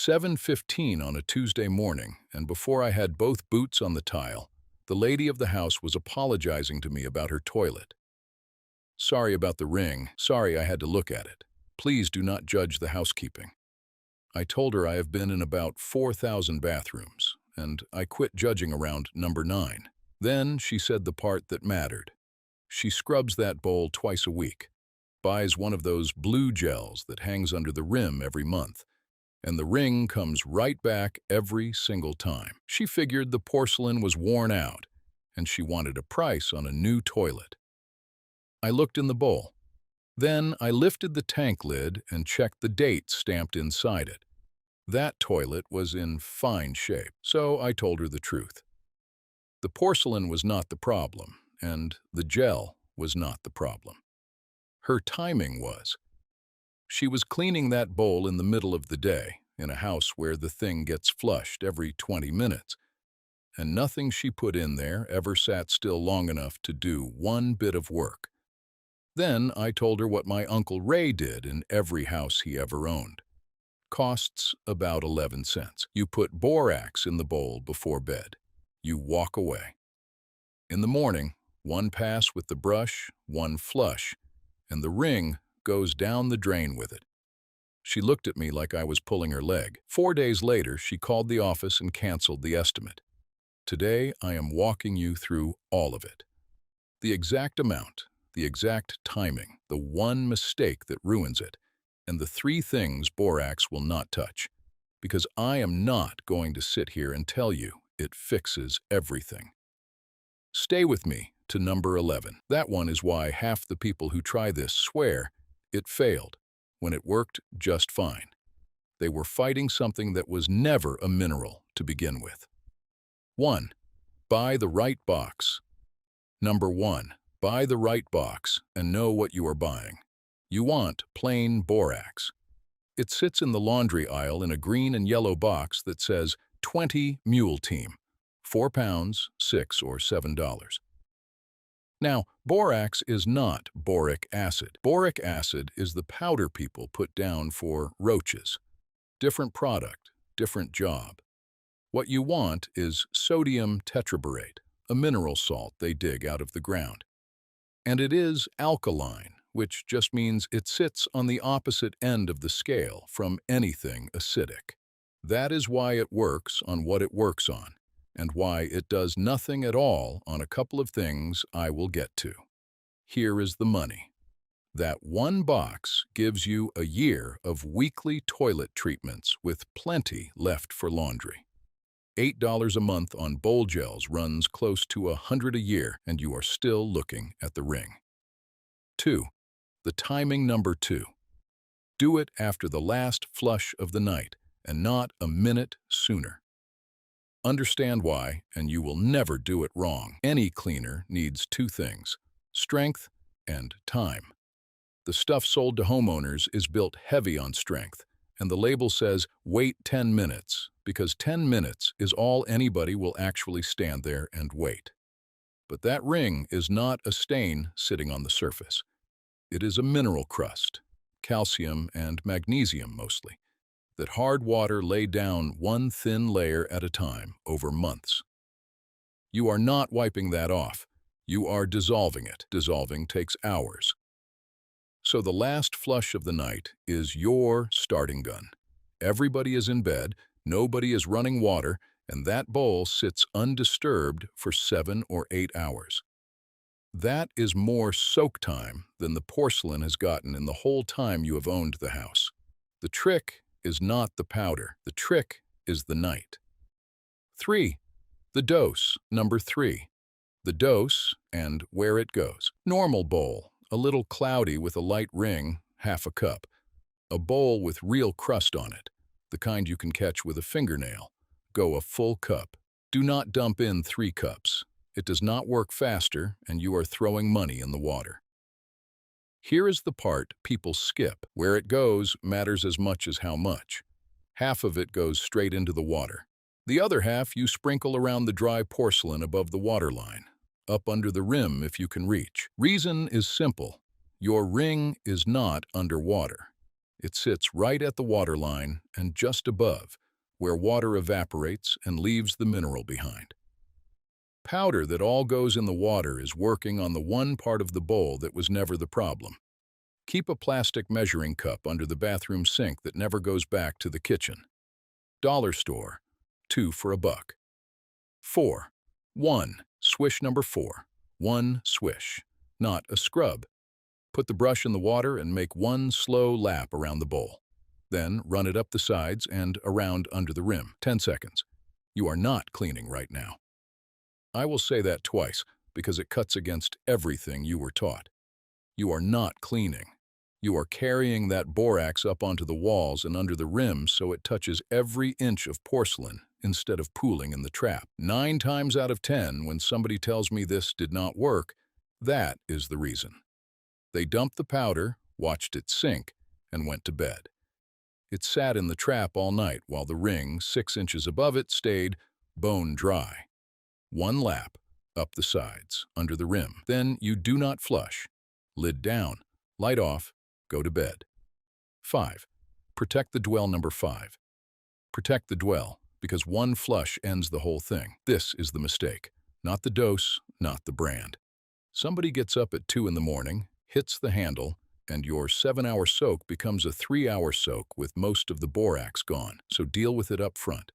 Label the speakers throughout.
Speaker 1: 7:15 on a Tuesday morning, and before I had both boots on the tile, the lady of the house was apologizing to me about her toilet. "Sorry about the ring. Sorry I had to look at it. Please do not judge the housekeeping." I told her I have been in about 4,000 bathrooms, and I quit judging around number 9. Then she said the part that mattered. She scrubs that bowl twice a week, buys one of those blue gels that hangs under the rim every month, and the ring comes right back every single time. She figured the porcelain was worn out, and she wanted a price on a new toilet. I looked in the bowl. Then I lifted the tank lid and checked the date stamped inside it. That toilet was in fine shape, so I told her the truth. The porcelain was not the problem, and the gel was not the problem. Her timing was. She was cleaning that bowl in the middle of the day, in a house where the thing gets flushed every 20 minutes, and nothing she put in there ever sat still long enough to do one bit of work. Then I told her what my Uncle Ray did in every house he ever owned. Costs about 11 cents. You put borax in the bowl before bed. You walk away. In the morning, one pass with the brush, one flush, and the ring goes down the drain with it. She looked at me like I was pulling her leg. 4 days later, she called the office and canceled the estimate. Today, I am walking you through all of it. The exact amount, the exact timing, the one mistake that ruins it, and the 3 things borax will not touch. Because I am not going to sit here and tell you it fixes everything. Stay with me to number 11. That one is why half the people who try this swear it failed when it worked just fine. They were fighting something that was never a mineral to begin with. 1. Buy the right box. Number 1. Buy the right box and know what you are buying. You want plain borax. It sits in the laundry aisle in a green and yellow box that says 20 Mule Team, 4 pounds, $6 or $7. Now, borax is not boric acid. Boric acid is the powder people put down for roaches. Different product, different job. What you want is sodium tetraborate, a mineral salt they dig out of the ground. And it is alkaline, which just means it sits on the opposite end of the scale from anything acidic. That is why it works on what it works on, and why it does nothing at all on a couple of things I will get to. Here is the money. That one box gives you a year of weekly toilet treatments with plenty left for laundry. $8 a month on bowl gels runs close to $100 a year, and you are still looking at the ring. 2. The timing number 2. Do it after the last flush of the night, and not a minute sooner. Understand why, and you will never do it wrong. Any cleaner needs 2 things, strength and time. The stuff sold to homeowners is built heavy on strength, and the label says, wait 10 minutes, because 10 minutes is all anybody will actually stand there and wait. But that ring is not a stain sitting on the surface. It is a mineral crust, calcium and magnesium mostly, that hard water laid down one thin layer at a time over months. You are not wiping that off. You are dissolving it. Dissolving takes hours. So the last flush of the night is your starting gun. Everybody is in bed, nobody is running water, and that bowl sits undisturbed for 7 or 8 hours. That is more soak time than the porcelain has gotten in the whole time you have owned the house. The trick is not the powder. The trick is the night. 3. The dose. Number 3. The dose and where it goes. Normal bowl, a little cloudy with a light ring, half a cup. A bowl with real crust on it, the kind you can catch with a fingernail. Go a full cup. Do not dump in 3 cups. It does not work faster, and you are throwing money in the water. Here is the part people skip. Where it goes matters as much as how much. Half of it goes straight into the water. The other half you sprinkle around the dry porcelain above the waterline, up under the rim if you can reach. Reason is simple. Your ring is not underwater. It sits right at the water line and just above, where water evaporates and leaves the mineral behind. Powder that all goes in the water is working on the one part of the bowl that was never the problem. Keep a plastic measuring cup under the bathroom sink that never goes back to the kitchen. Dollar store, 2 for $1. 4. 1. Swish number 4. 1 swish, not a scrub. Put the brush in the water and make one slow lap around the bowl. Then run it up the sides and around under the rim, 10 seconds. You are not cleaning right now. I will say that twice because it cuts against everything you were taught. You are not cleaning. You are carrying that borax up onto the walls and under the rim so it touches every inch of porcelain instead of pooling in the trap. 9 times out of 10, when somebody tells me this did not work, that is the reason. They dumped the powder, watched it sink, and went to bed. It sat in the trap all night while the ring, 6 inches above it, stayed bone dry. 1 lap, up the sides, under the rim. Then you do not flush. Lid down, light off, go to bed. 5. Protect the dwell number 5. Protect the dwell, because 1 flush ends the whole thing. This is the mistake, not the dose, not the brand. Somebody gets up at 2 in the morning, hits the handle, and your 7-hour soak becomes a 3-hour soak with most of the borax gone, so deal with it up front.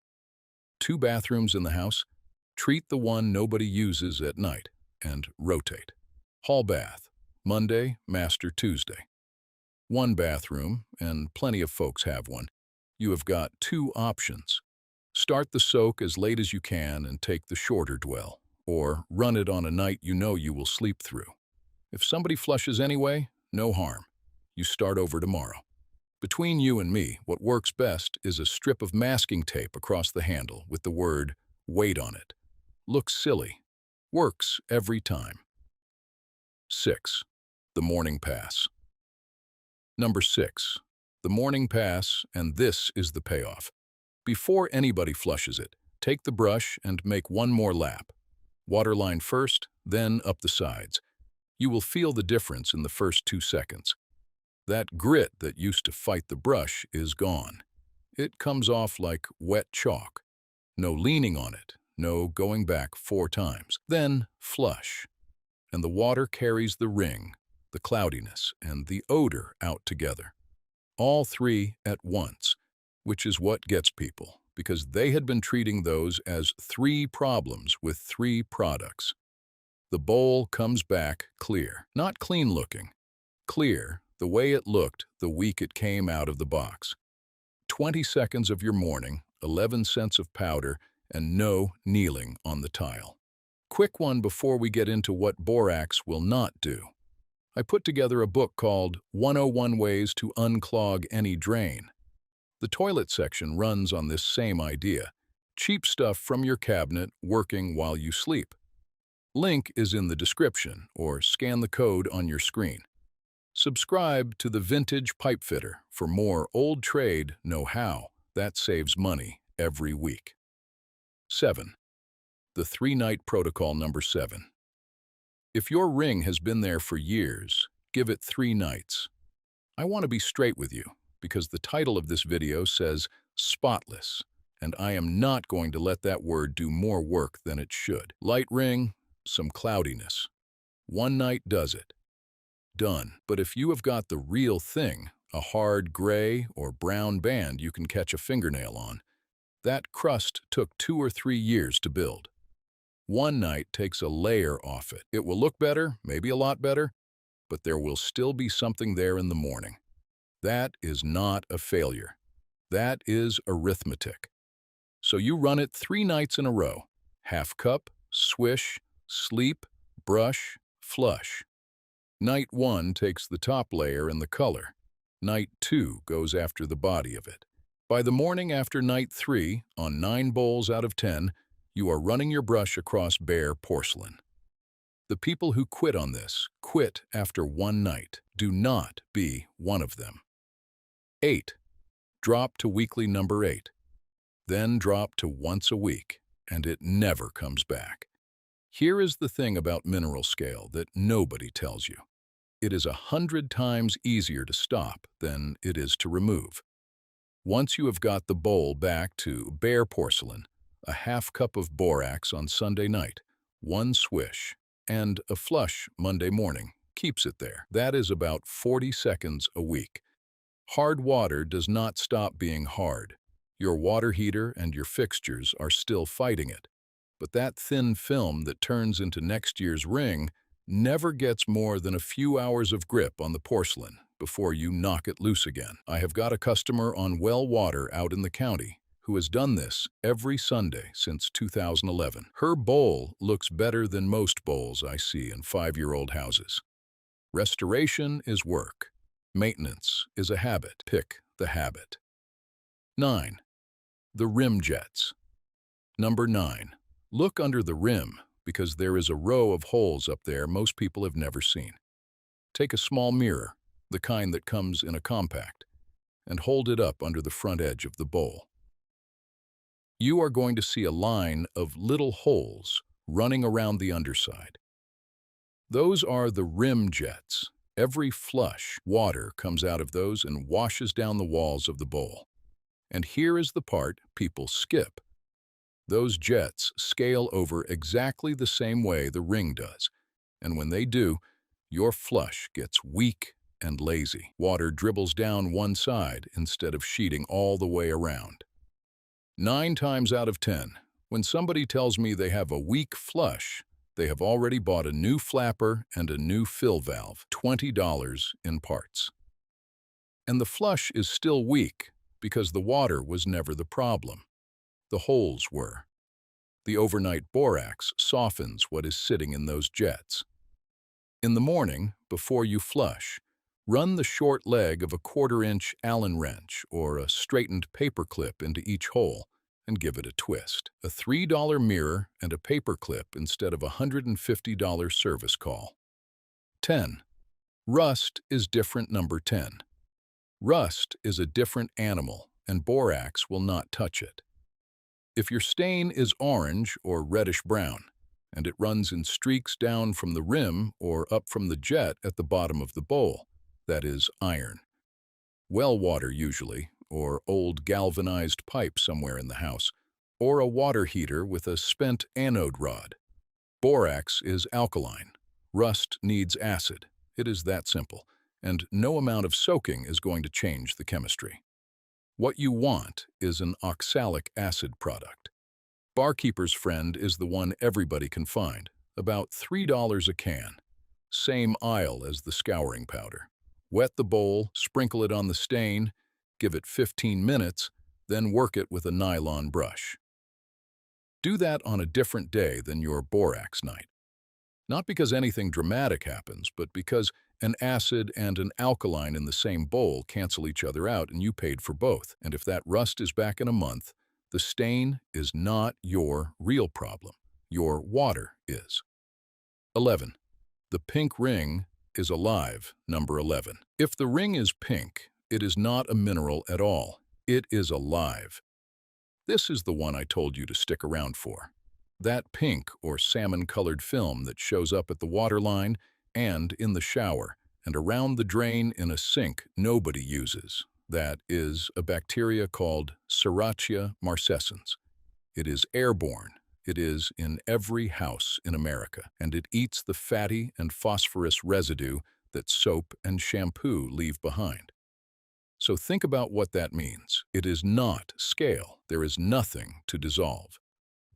Speaker 1: 2 bathrooms in the house, treat the one nobody uses at night, and rotate. Hall bath, Monday, master Tuesday. 1 bathroom, and plenty of folks have one. You have got 2 options. Start the soak as late as you can and take the shorter dwell, or run it on a night you know you will sleep through. If somebody flushes anyway, no harm. You start over tomorrow. Between you and me, what works best is a strip of masking tape across the handle with the word "wait" on it. Looks silly. Works every time. 6. The morning pass. Number 6. The morning pass, and this is the payoff. Before anybody flushes it, take the brush and make 1 more lap. Waterline first, then up the sides. You will feel the difference in the first 2 seconds. That grit that used to fight the brush is gone. It comes off like wet chalk. No leaning on it, no going back 4 times. Then flush. And the water carries the ring, the cloudiness, and the odor out together. All 3 at once, which is what gets people, because they had been treating those as 3 problems with 3 products. The bowl comes back clear, not clean looking. Clear, the way it looked the week it came out of the box. 20 seconds of your morning, 11 cents of powder, and no kneeling on the tile. Quick one before we get into what borax will not do. I put together a book called 101 Ways to Unclog Any Drain. The toilet section runs on this same idea. Cheap stuff from your cabinet working while you sleep. Link is in the description, or scan the code on your screen. Subscribe to the Vintage Pipe Fitter for more old trade know-how that saves money every week. 7. The 3-night protocol number 7. If your ring has been there for years, give it 3 nights. I want to be straight with you, because the title of this video says Spotless, and I am not going to let that word do more work than it should. Light ring, some cloudiness. 1 night does it. Done. But if you have got the real thing, a hard gray or brown band you can catch a fingernail on, that crust took 2 or 3 years to build. 1 night takes a layer off it. It will look better, maybe a lot better, but there will still be something there in the morning. That is not a failure. That is arithmetic. So you run it 3 nights in a row. Half cup, swish, sleep, brush, flush. Night 1 takes the top layer and the color. Night 2 goes after the body of it. By the morning after night 3, on 9 bowls out of 10, you are running your brush across bare porcelain. The people who quit on this quit after 1 night. Do not be one of them. 8. Drop to weekly number 8. Then drop to once a week, and it never comes back. Here is the thing about mineral scale that nobody tells you. It is 100 times easier to stop than it is to remove. Once you have got the bowl back to bare porcelain, a half cup of borax on Sunday night, one swish, and a flush Monday morning keeps it there. That is about 40 seconds a week. Hard water does not stop being hard. Your water heater and your fixtures are still fighting it. But that thin film that turns into next year's ring never gets more than a few hours of grip on the porcelain before you knock it loose again. I have got a customer on well water out in the county who has done this every Sunday since 2011. Her bowl looks better than most bowls I see in 5-year-old houses. Restoration is work. Maintenance is a habit. Pick the habit. 9. The rim jets. Number 9. Look under the rim because there is a row of holes up there most people have never seen. Take a small mirror, the kind that comes in a compact, and hold it up under the front edge of the bowl. You are going to see a line of little holes running around the underside. Those are the rim jets. Every flush, water comes out of those and washes down the walls of the bowl. And here is the part people skip. Those jets scale over exactly the same way the ring does, and when they do, your flush gets weak and lazy. Water dribbles down one side instead of sheeting all the way around. 9 times out of 10, when somebody tells me they have a weak flush, they have already bought a new flapper and a new fill valve, $20 in parts. And the flush is still weak because the water was never the problem. The holes were. The overnight borax softens what is sitting in those jets. In the morning, before you flush, run the short leg of a 1/4-inch Allen wrench or a straightened paper clip into each hole and give it a twist. A $3 mirror and a paper clip instead of a $150 service call. 10. Rust is different. Number 10. Rust is a different animal, and borax will not touch it. If your stain is orange or reddish-brown, and it runs in streaks down from the rim or up from the jet at the bottom of the bowl, that is iron. Well water usually, or old galvanized pipe somewhere in the house, or a water heater with a spent anode rod. Borax is alkaline. Rust needs acid. It is that simple, and no amount of soaking is going to change the chemistry. What you want is an oxalic acid product. Barkeeper's Friend is the one everybody can find, about $3 a can. Same aisle as the scouring powder. Wet the bowl, sprinkle it on the stain, give it 15 minutes, then work it with a nylon brush. Do that on a different day than your borax night. Not because anything dramatic happens, but because an acid and an alkaline in the same bowl cancel each other out and you paid for both. And if that rust is back in a month, the stain is not your real problem. Your water is. 11. The pink ring is alive. Number 11. If the ring is pink, it is not a mineral at all. It is alive. This is the one I told you to stick around for. That pink or salmon-colored film that shows up at the water line and in the shower and around the drain in a sink nobody uses. That is a bacteria called Serratia marcescens. It is airborne. It is in every house in America, and it eats the fatty and phosphorus residue that soap and shampoo leave behind. So think about what that means. It is not scale. There is nothing to dissolve.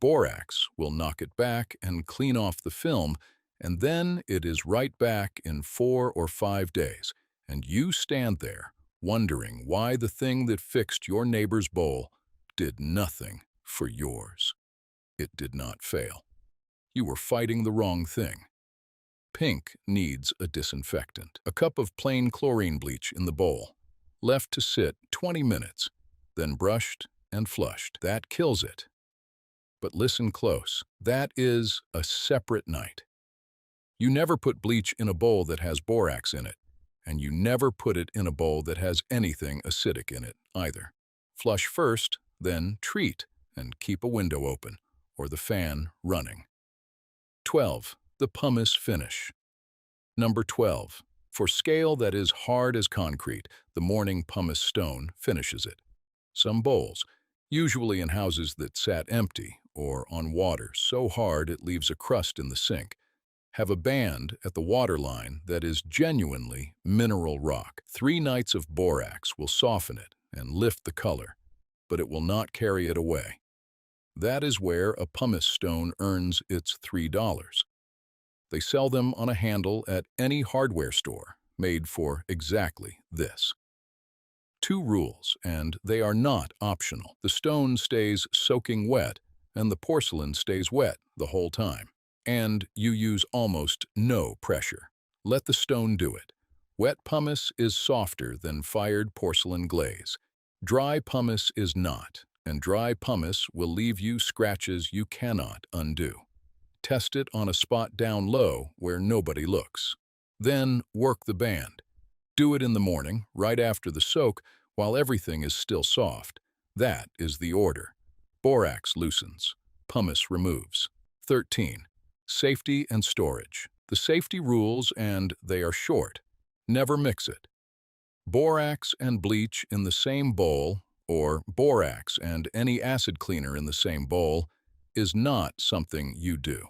Speaker 1: Borax will knock it back and clean off the film, and then it is right back in 4 or 5 days, and you stand there wondering why the thing that fixed your neighbor's bowl did nothing for yours. It did not fail. You were fighting the wrong thing. Pink needs a disinfectant. A cup of plain chlorine bleach in the bowl, left to sit 20 minutes, then brushed and flushed. That kills it. But listen close. That is a separate night. You never put bleach in a bowl that has borax in it, and you never put it in a bowl that has anything acidic in it either. Flush first, then treat, and keep a window open or the fan running. 12. The pumice finish. Number 12. For scale that is hard as concrete, the morning pumice stone finishes it. Some bowls, usually in houses that sat empty or on water so hard it leaves a crust in the sink, have a band at the waterline that is genuinely mineral rock. 3 nights of borax will soften it and lift the color, but it will not carry it away. That is where a pumice stone earns its $3. They sell them on a handle at any hardware store, made for exactly this. 2 rules, and they are not optional. The stone stays soaking wet, and the porcelain stays wet the whole time. And you use almost no pressure. Let the stone do it. Wet pumice is softer than fired porcelain glaze. Dry pumice is not, and dry pumice will leave you scratches you cannot undo. Test it on a spot down low where nobody looks. Then work the band. Do it in the morning, right after the soak, while everything is still soft. That is the order. Borax loosens. Pumice removes. 13. Safety and storage. The safety rules, and they are short. Never mix it. Borax and bleach in the same bowl, or borax and any acid cleaner in the same bowl, is not something you do.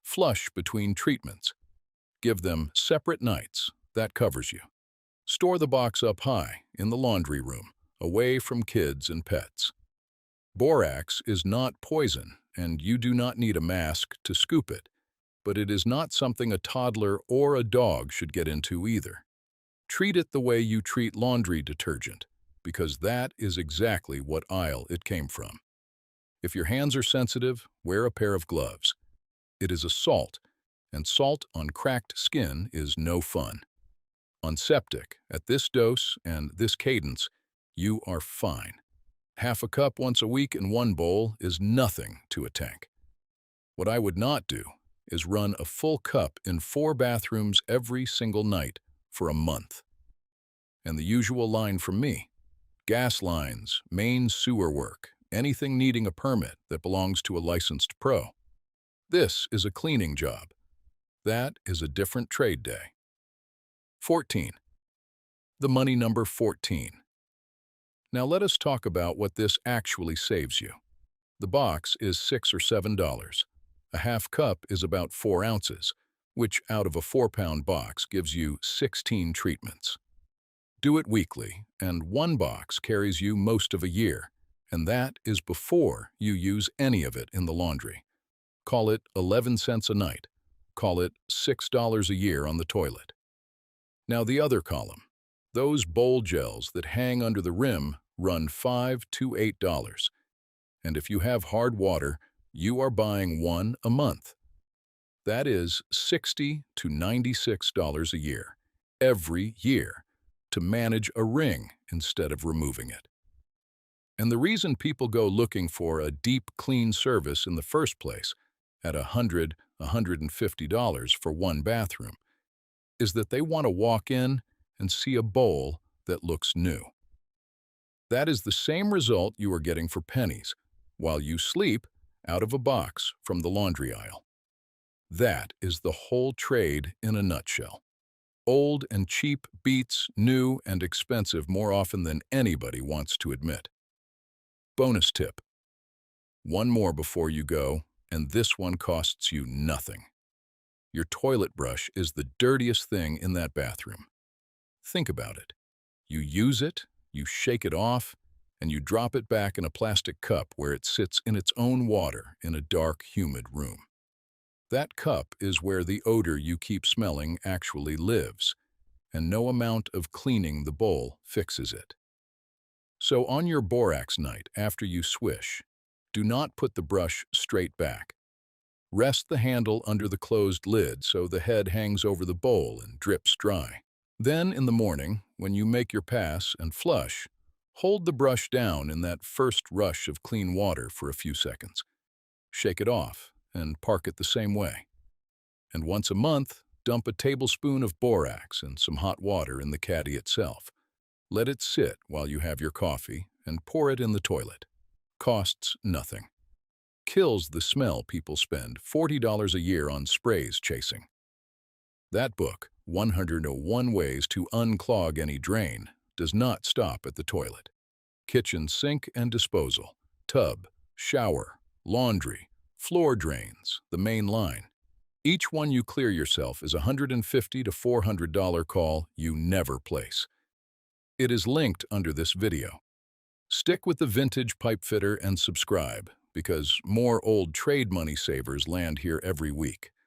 Speaker 1: Flush between treatments. Give them separate nights. That covers you. Store the box up high, in the laundry room, away from kids and pets. Borax is not poison, and you do not need a mask to scoop it, but it is not something a toddler or a dog should get into either. Treat it the way you treat laundry detergent, because that is exactly what aisle it came from. If your hands are sensitive, wear a pair of gloves. It is a salt, and salt on cracked skin is no fun. On septic, at this dose and this cadence, you are fine. Half a cup once a week in one bowl is nothing to a tank. What I would not do is run a full cup in 4 bathrooms every single night for a month. And the usual line from me: gas lines, main sewer work, anything needing a permit that belongs to a licensed pro. This is a cleaning job. That is a different trade day. 14. The money number 14. Now let us talk about what this actually saves you. The box is $6 or $7. A half cup is about 4 ounces, which out of a 4-pound box gives you 16 treatments. Do it weekly, and 1 box carries you most of a year, and that is before you use any of it in the laundry. Call it 11 cents a night. Call it $6 a year on the toilet. Now the other column. Those bowl gels that hang under the rim run $5 to $8. And if you have hard water, you are buying 1 a month. That is $60 to $96 a year, every year, to manage a ring instead of removing it. And the reason people go looking for a deep, clean service in the first place, at $100, $150 for 1 bathroom, is that they want to walk in and see a bowl that looks new. That is the same result you are getting for pennies, while you sleep out of a box from the laundry aisle. That is the whole trade in a nutshell. Old and cheap beats new and expensive more often than anybody wants to admit. Bonus tip. One more before you go, and this one costs you nothing. Your toilet brush is the dirtiest thing in that bathroom. Think about it. You use it, you shake it off, and you drop it back in a plastic cup where it sits in its own water in a dark, humid room. That cup is where the odor you keep smelling actually lives, and no amount of cleaning the bowl fixes it. So on your borax night after you swish, do not put the brush straight back. Rest the handle under the closed lid so the head hangs over the bowl and drips dry. Then in the morning, when you make your pass and flush, hold the brush down in that first rush of clean water for a few seconds. Shake it off and park it the same way. And once a month, dump a tablespoon of borax and some hot water in the caddy itself. Let it sit while you have your coffee and pour it in the toilet. Costs nothing. Kills the smell people spend $40 a year on sprays chasing. That book, 101 Ways to Unclog Any Drain, does not stop at the toilet. Kitchen sink and disposal, tub, shower, laundry, floor drains, the main line. Each one you clear yourself is a $150 to $400 call you never place. It is linked under this video. Stick with the vintage pipe fitter and subscribe, because more old trade money savers land here every week.